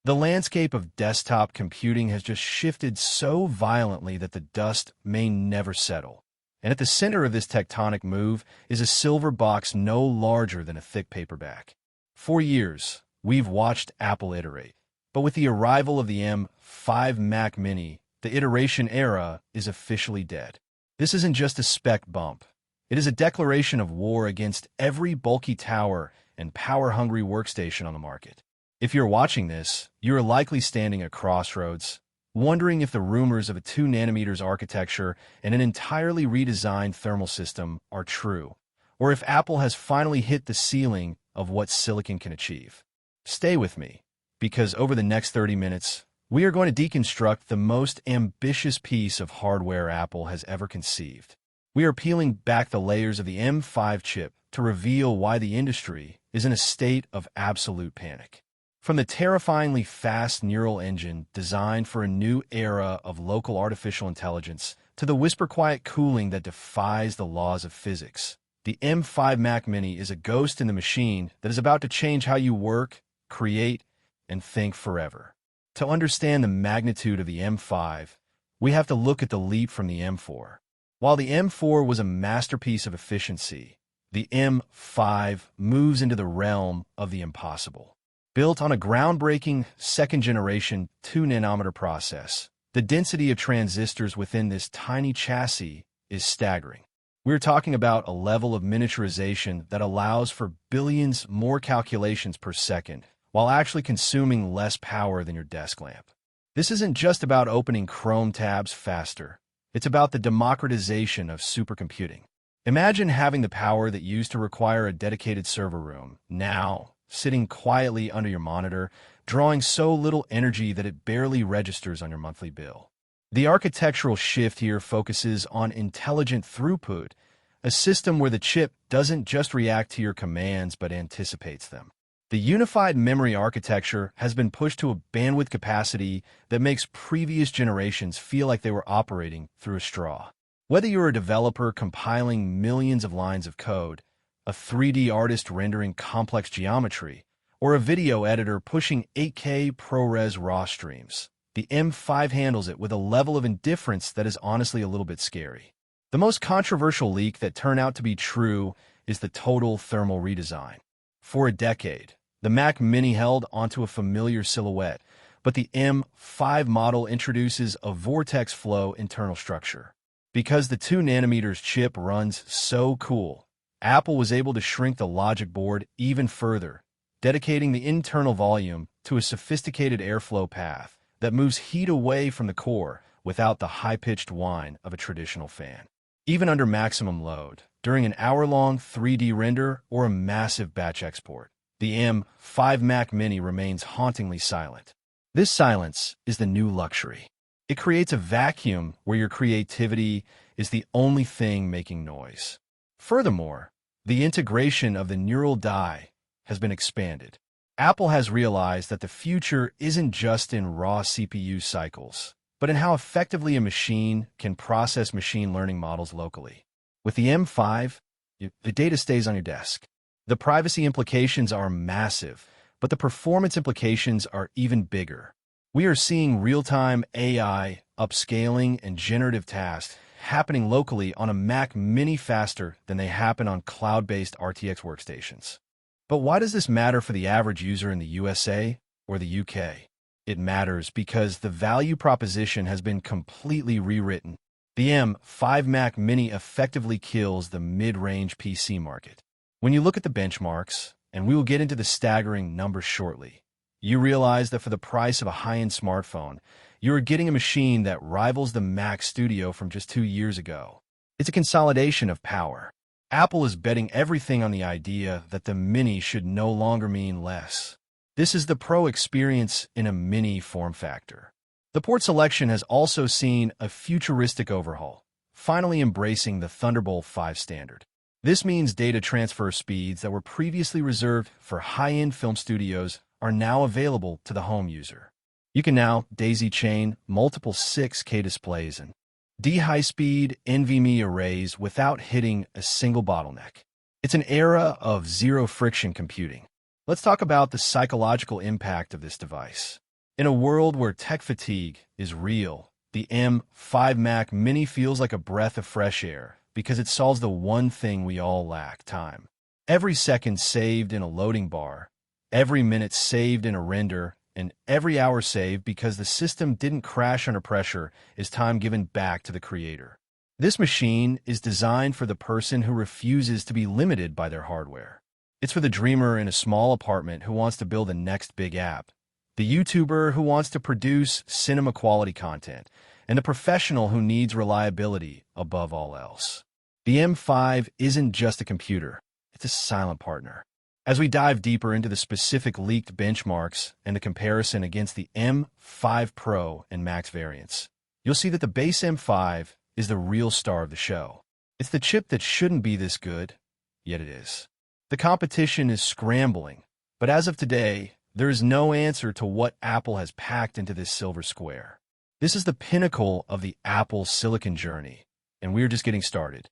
The landscape of desktop computing has just shifted so violently that the dust may never settle. And at the center of this tectonic move is a silver box no larger than a thick paperback. For years, we've watched Apple iterate. But with the arrival of the M5 Mac Mini, the iteration era is officially dead. This isn't just a spec bump. It is a declaration of war against every bulky tower and power-hungry workstation on the market. If you're watching this, you are likely standing at crossroads, wondering if the rumors of a 2 nm architecture and an entirely redesigned thermal system are true, or if Apple has finally hit the ceiling of what silicon can achieve. Stay with me, because over the next 30 minutes, we are going to deconstruct the most ambitious piece of hardware Apple has ever conceived. We are peeling back the layers of the M5 chip to reveal why the industry is in a state of absolute panic. From the terrifyingly fast neural engine designed for a new era of local artificial intelligence to the whisper-quiet cooling that defies the laws of physics, the M5 Mac Mini is a ghost in the machine that is about to change how you work, create, and think forever. To understand the magnitude of the M5, we have to look at the leap from the M4. While the M4 was a masterpiece of efficiency, the M5 moves into the realm of the impossible. Built on a groundbreaking second-generation 2 nm process, the density of transistors within this tiny chassis is staggering. We're talking about a level of miniaturization that allows for billions more calculations per second, while actually consuming less power than your desk lamp. This isn't just about opening Chrome tabs faster. It's about the democratization of supercomputing. Imagine having the power that used to require a dedicated server room, now sitting quietly under your monitor, drawing so little energy that it barely registers on your monthly bill. The architectural shift here focuses on intelligent throughput, a system where the chip doesn't just react to your commands but anticipates them. The unified memory architecture has been pushed to a bandwidth capacity that makes previous generations feel like they were operating through a straw. Whether you're a developer compiling millions of lines of code, a 3D artist rendering complex geometry, or a video editor pushing 8K ProRes RAW streams, the M5 handles it with a level of indifference that is honestly a little bit scary. The most controversial leak that turned out to be true is the total thermal redesign. For a decade, the Mac Mini held onto a familiar silhouette, but the M5 model introduces a Vortex flow internal structure. Because the 2 nm chip runs so cool, Apple was able to shrink the logic board even further, dedicating the internal volume to a sophisticated airflow path that moves heat away from the core without the high-pitched whine of a traditional fan. Even under maximum load, during an hour-long 3D render or a massive batch export, the M5 Mac Mini remains hauntingly silent. This silence is the new luxury. It creates a vacuum where your creativity is the only thing making noise. Furthermore, the integration of the neural die has been expanded. Apple has realized that the future isn't just in raw CPU cycles, but in how effectively a machine can process machine learning models locally. With the M5, the data stays on your desk. The privacy implications are massive, but the performance implications are even bigger. We are seeing real-time AI, upscaling, and generative tasks happening locally on a Mac Mini faster than they happen on cloud-based RTX workstations. But why does this matter for the average user in the USA or the UK? It matters because the value proposition has been completely rewritten. The M5 Mac Mini effectively kills the mid-range PC market. When you look at the benchmarks, and we will get into the staggering numbers shortly, you realize that for the price of a high-end smartphone, you are getting a machine that rivals the Mac Studio from just 2 years ago. It's a consolidation of power. Apple is betting everything on the idea that the Mini should no longer mean less. This is the Pro experience in a mini form factor. The port selection has also seen a futuristic overhaul, finally embracing the Thunderbolt 5 standard. This means data transfer speeds that were previously reserved for high-end film studios are now available to the home user. You can now daisy-chain multiple 6K displays and high-speed NVMe arrays without hitting a single bottleneck. It's an era of zero-friction computing. Let's talk about the psychological impact of this device. In a world where tech fatigue is real, the M5 Mac Mini feels like a breath of fresh air because it solves the one thing we all lack: time. Every second saved in a loading bar, every minute saved in a render, and every hour saved because the system didn't crash under pressure is time given back to the creator. This machine is designed for the person who refuses to be limited by their hardware. It's for the dreamer in a small apartment who wants to build the next big app, the YouTuber who wants to produce cinema-quality content, and the professional who needs reliability above all else. The M5 isn't just a computer, it's a silent partner. As we dive deeper into the specific leaked benchmarks and the comparison against the M5 Pro and Max variants, you'll see that the base M5 is the real star of the show. It's the chip that shouldn't be this good, yet it is. The competition is scrambling, but as of today, there is no answer to what Apple has packed into this silver square. This is the pinnacle of the Apple silicon journey, and we're just getting started.